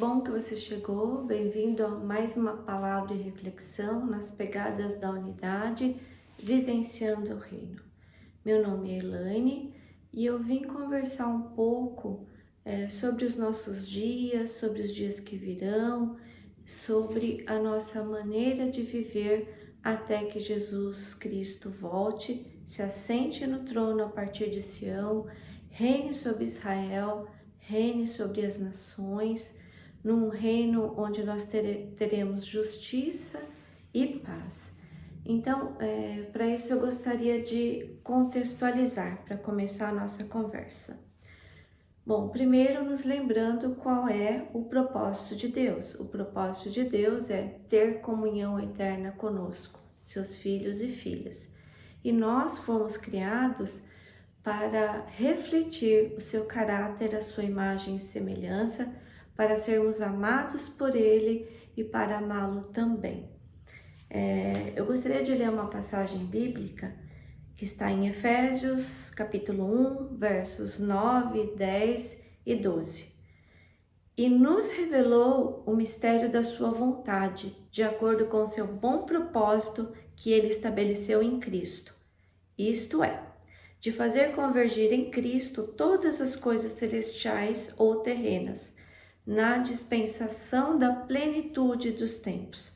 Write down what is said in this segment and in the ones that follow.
bom que você chegou. Bem-vindo a mais uma palavra e reflexão nas pegadas da unidade, vivenciando o reino. Meu nome é Elaine e eu vim conversar um pouco sobre os nossos dias, sobre os dias que virão, sobre a nossa maneira de viver até que Jesus Cristo volte, se assente no trono a partir de Sião, reine sobre Israel, reine sobre as nações, num reino onde nós teremos justiça e paz. Então, para isso eu gostaria de contextualizar, para começar a nossa conversa. Bom, primeiro nos lembrando qual é o propósito de Deus. O propósito de Deus é ter comunhão eterna conosco, seus filhos e filhas. E nós fomos criados para refletir o seu caráter, a sua imagem e semelhança, para sermos amados por Ele e para amá-lo também. Eu gostaria de ler uma passagem bíblica que está em Efésios, capítulo 1, versos 9, 10 e 12. E nos revelou o mistério da sua vontade, de acordo com o seu bom propósito que Ele estabeleceu em Cristo. Isto é, de fazer convergir em Cristo todas as coisas celestiais ou terrenas, na dispensação da plenitude dos tempos,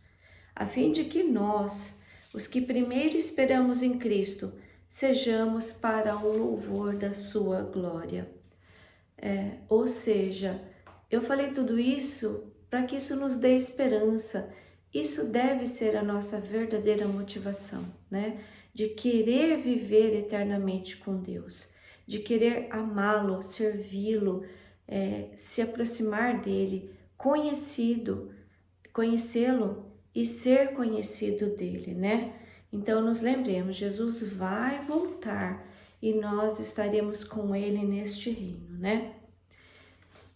a fim de que nós, os que primeiro esperamos em Cristo, sejamos para o louvor da sua glória. Ou seja, eu falei tudo isso para que isso nos dê esperança. Isso deve ser a nossa verdadeira motivação, né? De querer viver eternamente com Deus, de querer amá-lo, servi-lo, se aproximar dele, conhecê-lo e ser conhecido dele, né? Então nos lembremos, Jesus vai voltar e nós estaremos com ele neste reino, né?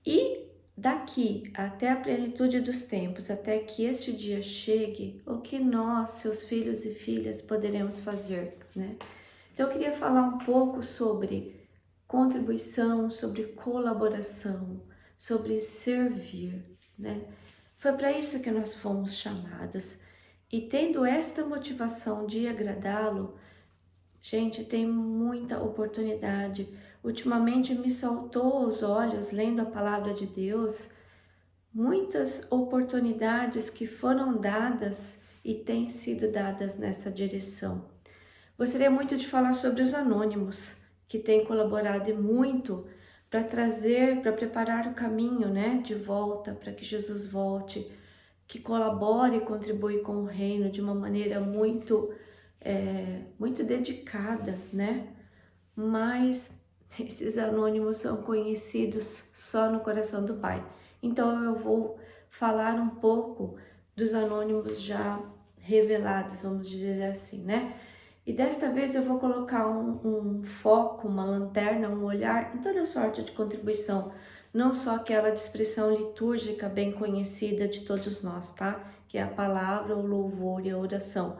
E daqui até a plenitude dos tempos, até que este dia chegue, o que nós, seus filhos e filhas, poderemos fazer, né? Então eu queria falar um pouco sobre contribuição, sobre colaboração, sobre servir, né? Foi para isso que nós fomos chamados. E tendo esta motivação de agradá-lo, gente, tem muita oportunidade. Ultimamente me saltou aos olhos, lendo a palavra de Deus, muitas oportunidades que foram dadas e têm sido dadas nessa direção. Gostaria muito de falar sobre os anônimos, que têm colaborado muito para trazer, para preparar o caminho, né, de volta, para que Jesus volte, que colabore e contribui com o reino de uma maneira muito dedicada, né? Mas esses anônimos são conhecidos só no coração do Pai. Então eu vou falar um pouco dos anônimos já revelados, vamos dizer assim, né? E desta vez eu vou colocar um foco, uma lanterna, um olhar em toda sorte de contribuição, não só aquela de expressão litúrgica bem conhecida de todos nós, tá? Que é a palavra, o louvor e a oração.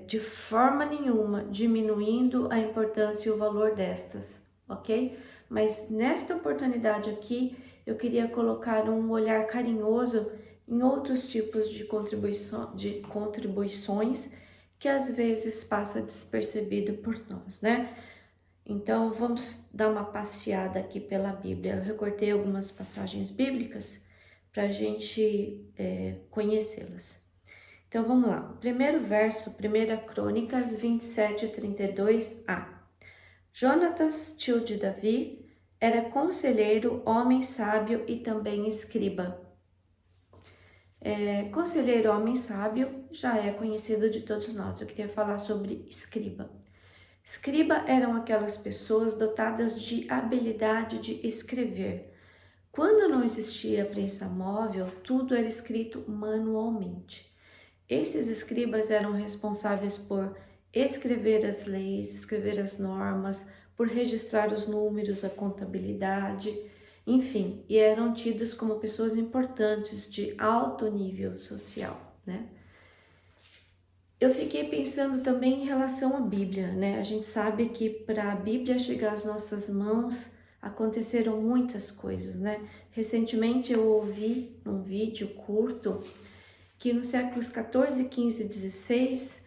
De forma nenhuma diminuindo a importância e o valor destas, ok? Mas nesta oportunidade aqui, eu queria colocar um olhar carinhoso em outros tipos de contribuições que às vezes passa despercebido por nós, né? Então vamos dar uma passeada aqui pela Bíblia. Eu recortei algumas passagens bíblicas para a gente conhecê-las. Então vamos lá, o primeiro verso, 1 Crônicas 27:32a. Jonatas, tio de Davi, era conselheiro, homem sábio e também escriba. Conselheiro, homem sábio, já é conhecido de todos nós. Eu queria falar sobre escriba. Escriba eram aquelas pessoas dotadas de habilidade de escrever. Quando não existia prensa móvel, tudo era escrito manualmente. Esses escribas eram responsáveis por escrever as leis, escrever as normas, por registrar os números, a contabilidade, enfim, e eram tidos como pessoas importantes de alto nível social, né? Eu fiquei pensando também em relação à Bíblia, né? A gente sabe que para a Bíblia chegar às nossas mãos, aconteceram muitas coisas, né? Recentemente eu ouvi num vídeo curto que nos séculos 14, 15 e 16,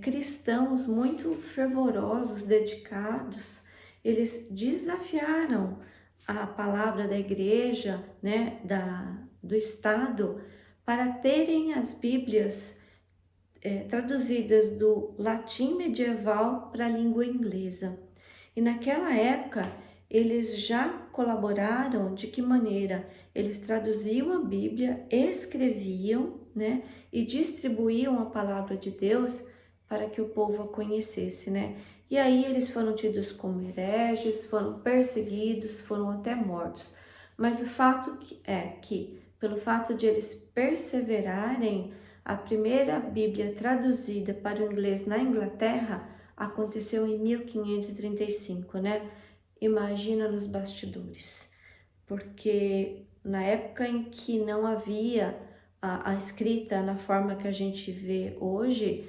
cristãos muito fervorosos, dedicados, eles desafiaram a palavra da igreja, né, do Estado, para terem as Bíblias traduzidas do latim medieval para a língua inglesa. E naquela época, eles já colaboraram de que maneira? Eles traduziam a Bíblia, escreviam, né, e distribuíam a palavra de Deus para que o povo a conhecesse, né? E aí eles foram tidos como hereges, foram perseguidos, foram até mortos. Mas o fato é que, pelo fato de eles perseverarem, a primeira Bíblia traduzida para o inglês na Inglaterra aconteceu em 1535, né? Imagina nos bastidores, porque na época em que não havia a escrita na forma que a gente vê hoje,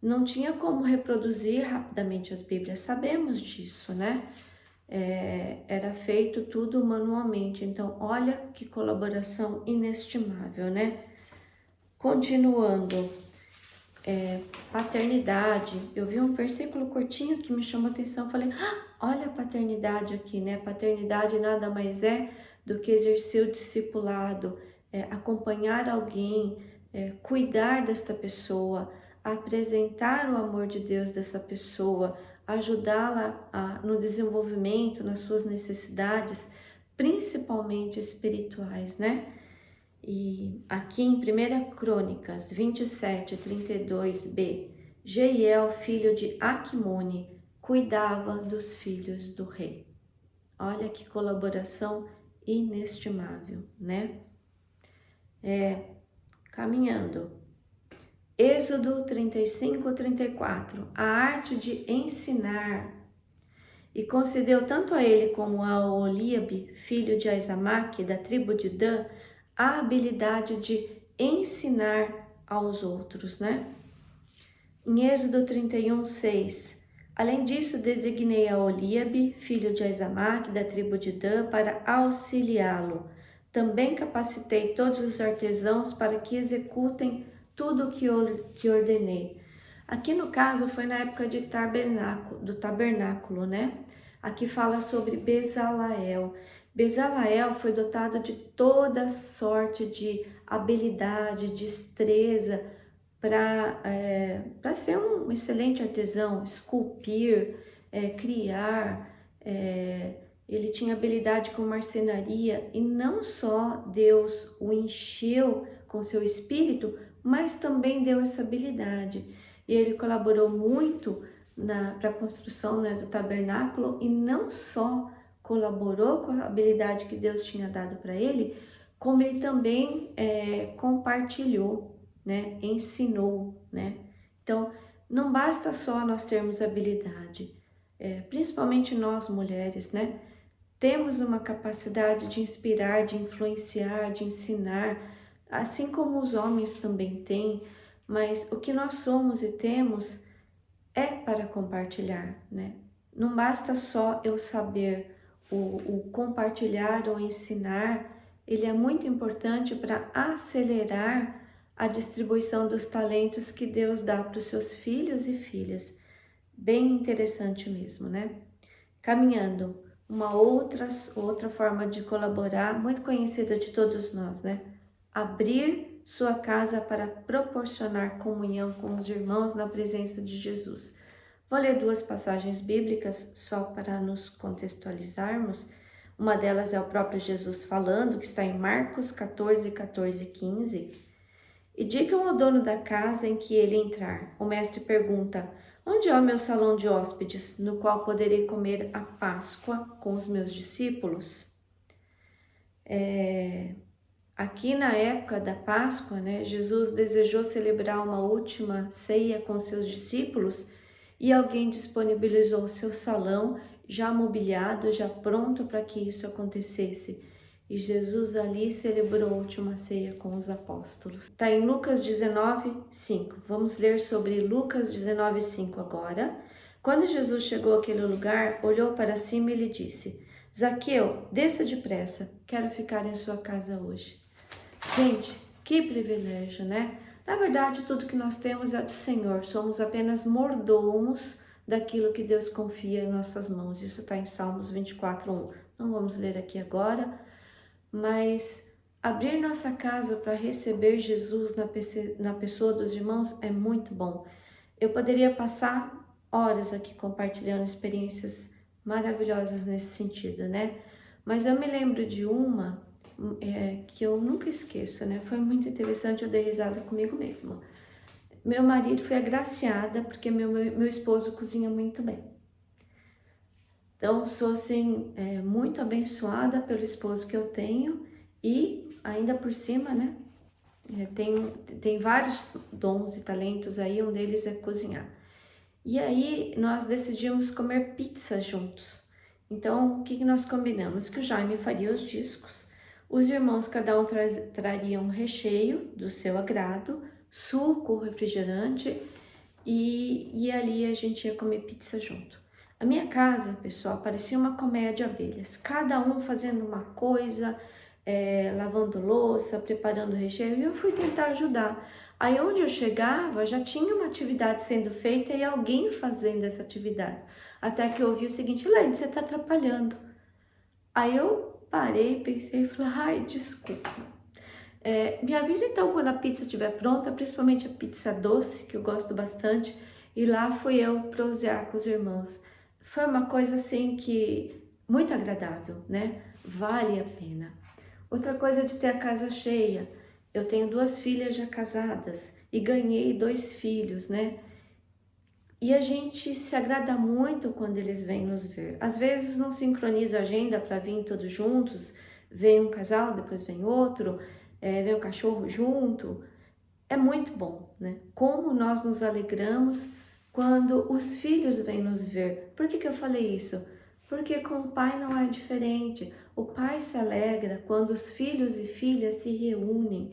não tinha como reproduzir rapidamente as Bíblias, sabemos disso, né? Era feito tudo manualmente, então olha que colaboração inestimável, né? Continuando, paternidade, eu vi um versículo curtinho que me chamou a atenção, falei, olha a paternidade aqui, né? Paternidade nada mais é do que exercer o discipulado, acompanhar alguém, cuidar desta pessoa, apresentar o amor de Deus dessa pessoa, ajudá-la no desenvolvimento, nas suas necessidades, principalmente espirituais, né? E aqui em 1 Crônicas 27, 32b, Jeiel, filho de Aquimone, cuidava dos filhos do rei. Olha que colaboração inestimável, né? Caminhando. Êxodo 35, 34, a arte de ensinar. E concedeu tanto a ele como a Oliabe, filho de Aizamaque, da tribo de Dan, a habilidade de ensinar aos outros, né? Em Êxodo 31, 6, além disso, designei a Oliabe, filho de Aizamaque, da tribo de Dan, para auxiliá-lo. Também capacitei todos os artesãos para que executem tudo o que ordenei. Aqui no caso foi na época do tabernáculo, né? Aqui fala sobre Bezaleel. Bezaleel foi dotado de toda sorte de habilidade, destreza para ser um excelente artesão, esculpir, criar. Ele tinha habilidade com marcenaria e não só Deus o encheu com seu espírito, mas também deu essa habilidade. E ele colaborou muito para a construção, né, do tabernáculo, e não só colaborou com a habilidade que Deus tinha dado para ele, como ele também compartilhou, né, ensinou, né? Então, não basta só nós termos habilidade, principalmente nós mulheres, né? Temos uma capacidade de inspirar, de influenciar, de ensinar, assim como os homens também têm, mas o que nós somos e temos é para compartilhar, né? Não basta só eu saber, o compartilhar ou ensinar, ele é muito importante para acelerar a distribuição dos talentos que Deus dá para os seus filhos e filhas. Bem interessante mesmo, né? Caminhando, uma outra forma de colaborar, muito conhecida de todos nós, né? Abrir sua casa para proporcionar comunhão com os irmãos na presença de Jesus. Vou ler duas passagens bíblicas só para nos contextualizarmos. Uma delas é o próprio Jesus falando, que está em Marcos 14, 14 e 15. E digam ao dono da casa em que ele entrar. O mestre pergunta, onde é o meu salão de hóspedes, no qual poderei comer a Páscoa com os meus discípulos? Aqui na época da Páscoa, né, Jesus desejou celebrar uma última ceia com seus discípulos e alguém disponibilizou o seu salão já mobiliado, já pronto para que isso acontecesse. E Jesus ali celebrou a última ceia com os apóstolos. Está em Lucas 19, 5. Vamos ler sobre Lucas 19, 5 agora. Quando Jesus chegou àquele lugar, olhou para cima e lhe disse, Zaqueu, desça depressa, quero ficar em sua casa hoje. Gente, que privilégio, né? Na verdade, tudo que nós temos é do Senhor, somos apenas mordomos daquilo que Deus confia em nossas mãos. Isso está em Salmos 24:1. Não vamos ler aqui agora, mas abrir nossa casa para receber Jesus na pessoa dos irmãos é muito bom. Eu poderia passar horas aqui compartilhando experiências maravilhosas nesse sentido, né? Mas eu me lembro de uma que eu nunca esqueço, né? Foi muito interessante, eu dei risada comigo mesma. Meu marido foi agraciada porque meu esposo cozinha muito bem. Então, sou assim, muito abençoada pelo esposo que eu tenho e ainda por cima, né? Tem vários dons e talentos aí, um deles é cozinhar. E aí nós decidimos comer pizza juntos. Então, o que nós combinamos? Que o Jaime faria os discos, os irmãos cada um traria um recheio do seu agrado, suco, refrigerante e ali a gente ia comer pizza junto. A minha casa, pessoal, parecia uma colmeia de abelhas, cada um fazendo uma coisa, lavando louça, preparando o recheio, e eu fui tentar ajudar. Aí onde eu chegava, já tinha uma atividade sendo feita e alguém fazendo essa atividade. Até que eu ouvi o seguinte: Lene, você está atrapalhando. Aí eu parei, pensei e falei: ai, desculpa. Me avisa então quando a pizza estiver pronta, principalmente a pizza doce, que eu gosto bastante. E lá fui eu prosear com os irmãos. Foi uma coisa assim que muito agradável, né? Vale a pena. Outra coisa de ter a casa cheia. Eu tenho 2 filhas já casadas e ganhei 2 filhos, né? E a gente se agrada muito quando eles vêm nos ver. Às vezes não sincroniza a agenda para vir todos juntos, vem um casal, depois vem outro, vem o cachorro junto. É muito bom, né? Como nós nos alegramos quando os filhos vêm nos ver. Por que eu falei isso? Porque com o pai não é diferente. O pai se alegra quando os filhos e filhas se reúnem.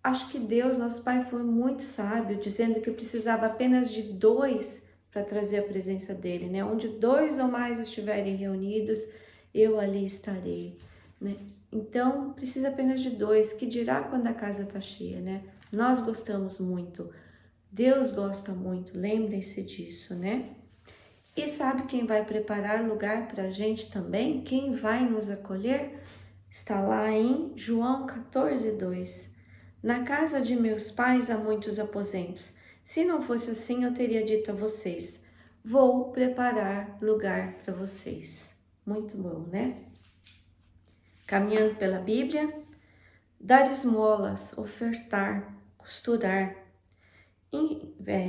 Acho que Deus, nosso Pai, foi muito sábio, dizendo que eu precisava apenas de 2 para trazer a presença dele, né? Onde 2 ou mais estiverem reunidos, eu ali estarei, né? Então, precisa apenas de 2, que dirá quando a casa está cheia, né? Nós gostamos muito, Deus gosta muito, lembrem-se disso, né? E sabe quem vai preparar lugar para a gente também? Quem vai nos acolher? Está lá em João 14:2. Na casa de meus pais há muitos aposentos. Se não fosse assim, eu teria dito a vocês: vou preparar lugar para vocês. Muito bom, né? Caminhando pela Bíblia, dar esmolas, ofertar, costurar.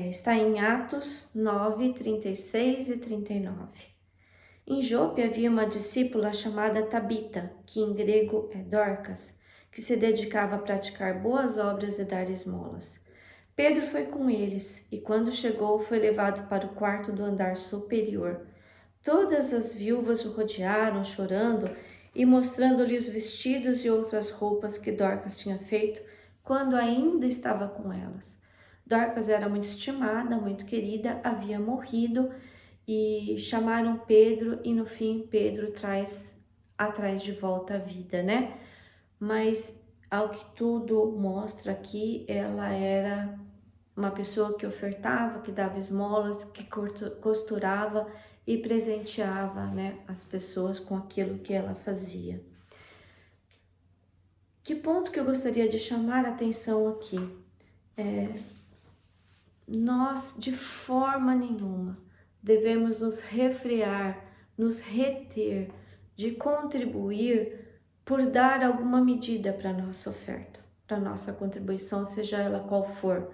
Está em Atos 9, 36 e 39. Em Jope havia uma discípula chamada Tabita, que em grego é Dorcas, que se dedicava a praticar boas obras e dar esmolas. Pedro foi com eles e, quando chegou, foi levado para o quarto do andar superior. Todas as viúvas o rodearam, chorando e mostrando-lhe os vestidos e outras roupas que Dorcas tinha feito quando ainda estava com elas. Dorcas era muito estimada, muito querida, havia morrido e chamaram Pedro e no fim Pedro traz atrás de volta a vida, né? Mas ao que tudo mostra aqui, ela era uma pessoa que ofertava, que dava esmolas, que costurava e presenteava, né, as pessoas com aquilo que ela fazia. Que ponto que eu gostaria de chamar a atenção aqui? Nós, de forma nenhuma, devemos nos refrear, nos reter de contribuir por dar alguma medida para a nossa oferta, para a nossa contribuição, seja ela qual for.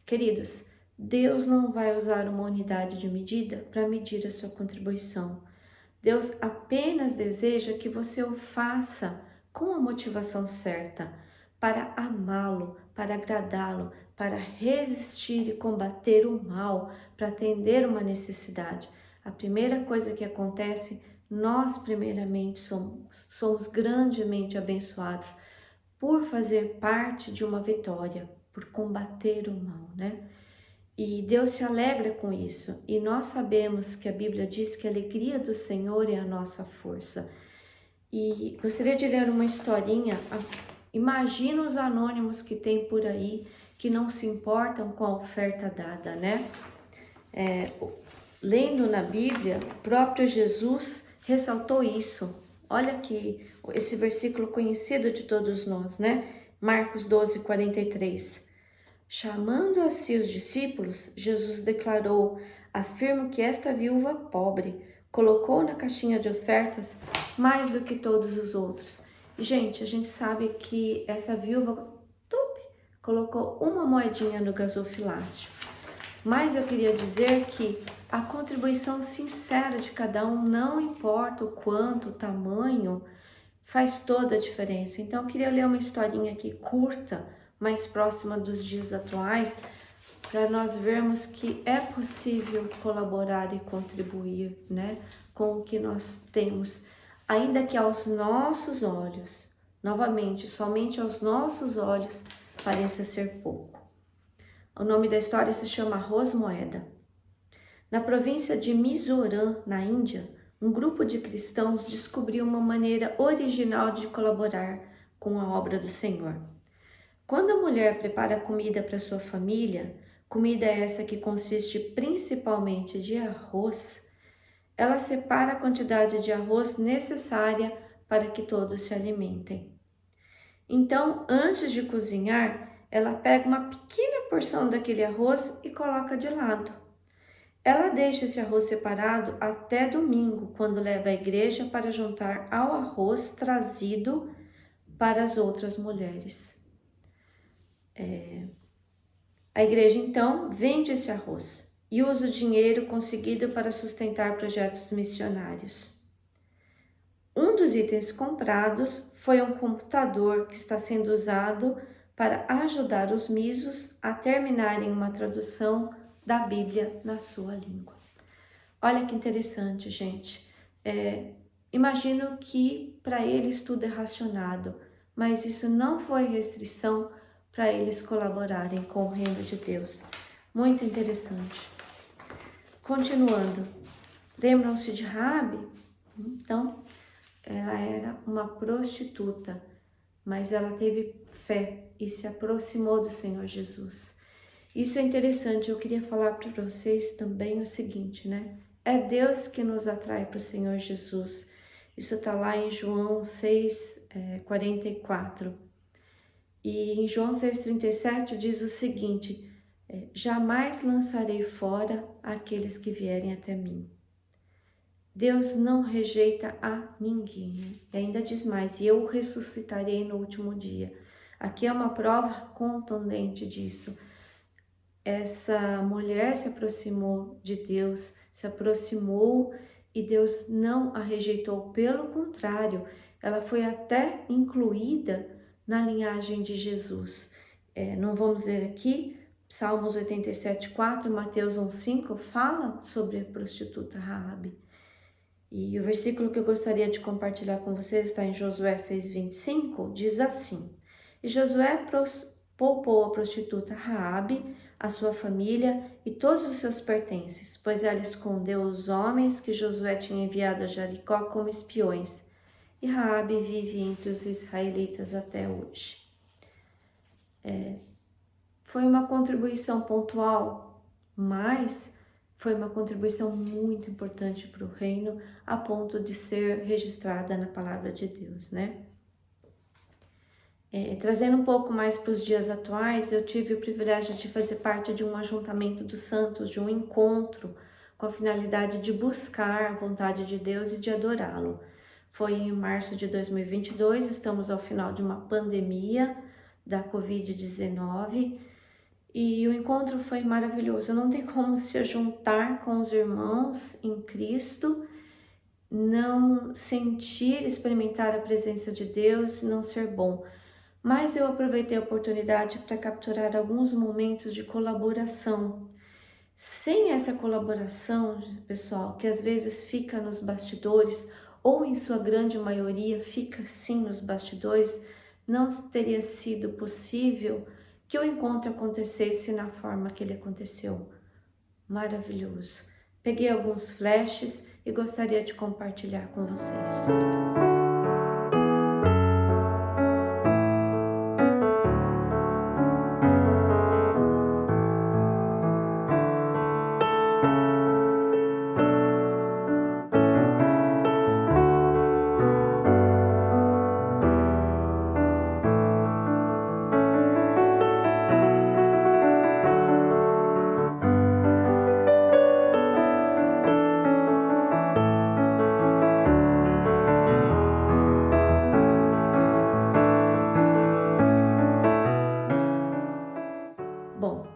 Queridos, Deus não vai usar uma unidade de medida para medir a sua contribuição. Deus apenas deseja que você o faça com a motivação certa, para amá-lo, para agradá-lo, para resistir e combater o mal, para atender uma necessidade. A primeira coisa que acontece, nós primeiramente somos grandemente abençoados por fazer parte de uma vitória, por combater o mal, né? E Deus se alegra com isso. E nós sabemos que a Bíblia diz que a alegria do Senhor é a nossa força. E gostaria de ler uma historinha. Imagina os anônimos que tem por aí que não se importam com a oferta dada, né? Lendo na Bíblia, o próprio Jesus ressaltou isso. Olha aqui esse versículo conhecido de todos nós, né? Marcos 12, 43. Chamando a si os discípulos, Jesus declarou: afirmo que esta viúva pobre colocou na caixinha de ofertas mais do que todos os outros. Gente, a gente sabe que essa viúva colocou uma moedinha no gasofilácio. Mas eu queria dizer que a contribuição sincera de cada um, não importa o quanto, o tamanho, faz toda a diferença. Então eu queria ler uma historinha aqui curta, mais próxima dos dias atuais, para nós vermos que é possível colaborar e contribuir, né, com o que nós temos, ainda que aos nossos olhos, novamente, somente aos nossos olhos, pareça ser pouco. O nome da história se chama Arroz Moeda. Na província de Mizoram, na Índia, um grupo de cristãos descobriu uma maneira original de colaborar com a obra do Senhor. Quando a mulher prepara comida para sua família, comida essa que consiste principalmente de arroz, ela separa a quantidade de arroz necessária para que todos se alimentem. Então, antes de cozinhar, ela pega uma pequena porção daquele arroz e coloca de lado. Ela deixa esse arroz separado até domingo, quando leva à igreja para juntar ao arroz trazido para as outras mulheres. A igreja, então, vende esse arroz e usa o dinheiro conseguido para sustentar projetos missionários. Um dos itens comprados foi um computador que está sendo usado para ajudar os misos a terminarem uma tradução da Bíblia na sua língua. Olha que interessante, gente. Imagino que para eles tudo é racionado, mas isso não foi restrição para eles colaborarem com o reino de Deus. Muito interessante. Continuando, lembram-se de Raabe? Então, ela era uma prostituta, mas ela teve fé e se aproximou do Senhor Jesus. Isso é interessante, eu queria falar para vocês também o seguinte, né? É Deus que nos atrai para o Senhor Jesus. Isso está lá em João 6, 44. E em João 6,37 diz o seguinte: jamais lançarei fora aqueles que vierem até mim. Deus não rejeita a ninguém. E ainda diz mais: e eu o ressuscitarei no último dia. Aqui é uma prova contundente disso. Essa mulher se aproximou de Deus, se aproximou e Deus não a rejeitou. Pelo contrário, ela foi até incluída na linhagem de Jesus. Não vamos ler aqui, Salmos 87,4, Mateus 1,5 fala sobre a prostituta Raabe. E o versículo que eu gostaria de compartilhar com vocês está em Josué 6,25, diz assim: e Josué poupou a prostituta Raabe, a sua família e todos os seus pertences, pois ela escondeu os homens que Josué tinha enviado a Jericó como espiões. E Raabe vive entre os israelitas até hoje. Foi uma contribuição pontual, mas foi uma contribuição muito importante para o reino, a ponto de ser registrada na palavra de Deus, né? Trazendo um pouco mais para os dias atuais, eu tive o privilégio de fazer parte de um ajuntamento dos santos, de um encontro com a finalidade de buscar a vontade de Deus e de adorá-lo. Foi em março de 2022, estamos ao final de uma pandemia da Covid-19 e o encontro foi maravilhoso. Não tem como se juntar com os irmãos em Cristo, não sentir, experimentar a presença de Deus, não ser bom. Mas eu aproveitei a oportunidade para capturar alguns momentos de colaboração. Sem essa colaboração, pessoal, que às vezes fica nos bastidores, ou em sua grande maioria fica sim nos bastidores, não teria sido possível que o encontro acontecesse na forma que ele aconteceu. Maravilhoso. Peguei alguns flashes e gostaria de compartilhar com vocês. Bom,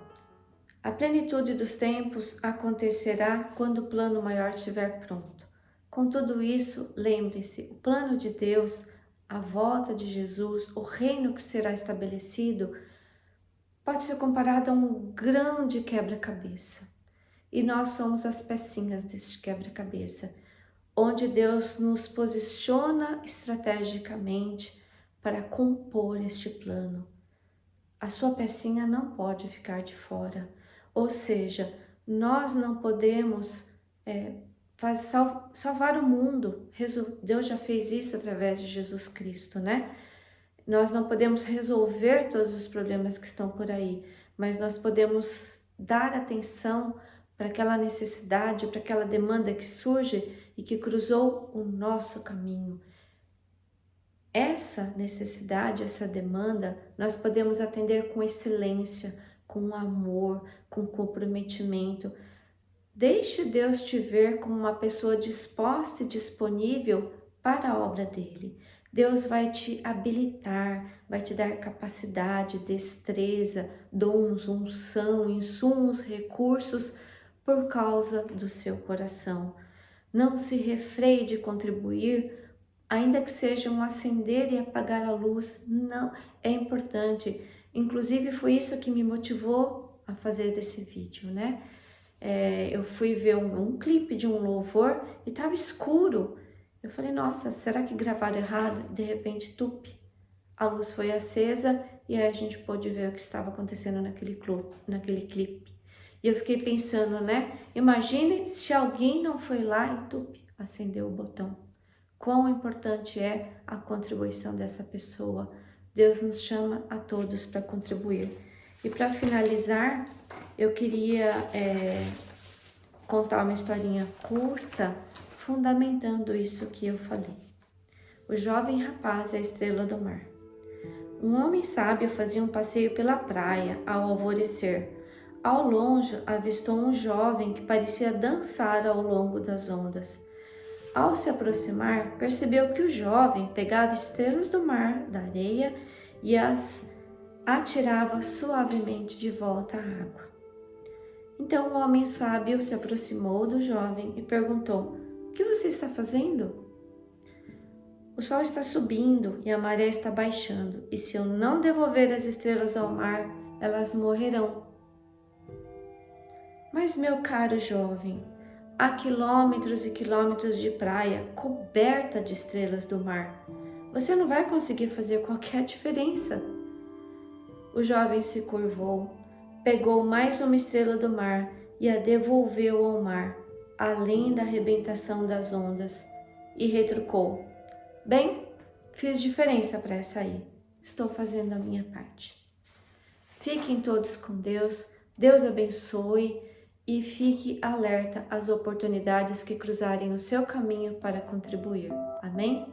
a plenitude dos tempos acontecerá quando o plano maior estiver pronto. Com tudo isso, lembre-se, o plano de Deus, a volta de Jesus, o reino que será estabelecido, pode ser comparado a um grande quebra-cabeça. E nós somos as pecinhas deste quebra-cabeça, onde Deus nos posiciona estrategicamente para compor este plano. A sua pecinha não pode ficar de fora, ou seja, nós não podemos salvar o mundo. Deus já fez isso através de Jesus Cristo, né? Nós não podemos resolver todos os problemas que estão por aí, mas nós podemos dar atenção para aquela necessidade, para aquela demanda que surge e que cruzou o nosso caminho. Essa necessidade, essa demanda, nós podemos atender com excelência, com amor, com comprometimento. Deixe Deus te ver como uma pessoa disposta e disponível para a obra dele. Deus vai te habilitar, vai te dar capacidade, destreza, dons, unção, insumos, recursos por causa do seu coração. Não se refreie de contribuir, ainda que seja um acender e apagar a luz. Não, é importante. Inclusive foi isso que me motivou a fazer esse vídeo, né? Eu fui ver um clipe de um louvor e estava escuro. Eu falei, nossa, será que gravaram errado? De repente, a luz foi acesa e aí a gente pôde ver o que estava acontecendo naquele clipe. E eu fiquei pensando, né? Imagine se alguém não foi lá e acendeu o botão. Quão importante é a contribuição dessa pessoa. Deus nos chama a todos para contribuir. E para finalizar, eu queria contar uma historinha curta, fundamentando isso que eu falei. O jovem rapaz e a estrela do mar. Um homem sábio fazia um passeio pela praia ao alvorecer. Ao longe, avistou um jovem que parecia dançar ao longo das ondas. Ao se aproximar, percebeu que o jovem pegava estrelas do mar, da areia, e as atirava suavemente de volta à água. Então o homem sábio se aproximou do jovem e perguntou: "O que você está fazendo?" "O sol está subindo e a maré está baixando, e se eu não devolver as estrelas ao mar, elas morrerão." "Mas, meu caro jovem, há quilômetros e quilômetros de praia coberta de estrelas do mar. Você não vai conseguir fazer qualquer diferença." O jovem se curvou, pegou mais uma estrela do mar e a devolveu ao mar, além da arrebentação das ondas, e retrucou: "Bem, fiz diferença para essa aí. Estou fazendo a minha parte." Fiquem todos com Deus, Deus abençoe e fique alerta às oportunidades que cruzarem o seu caminho para contribuir. Amém?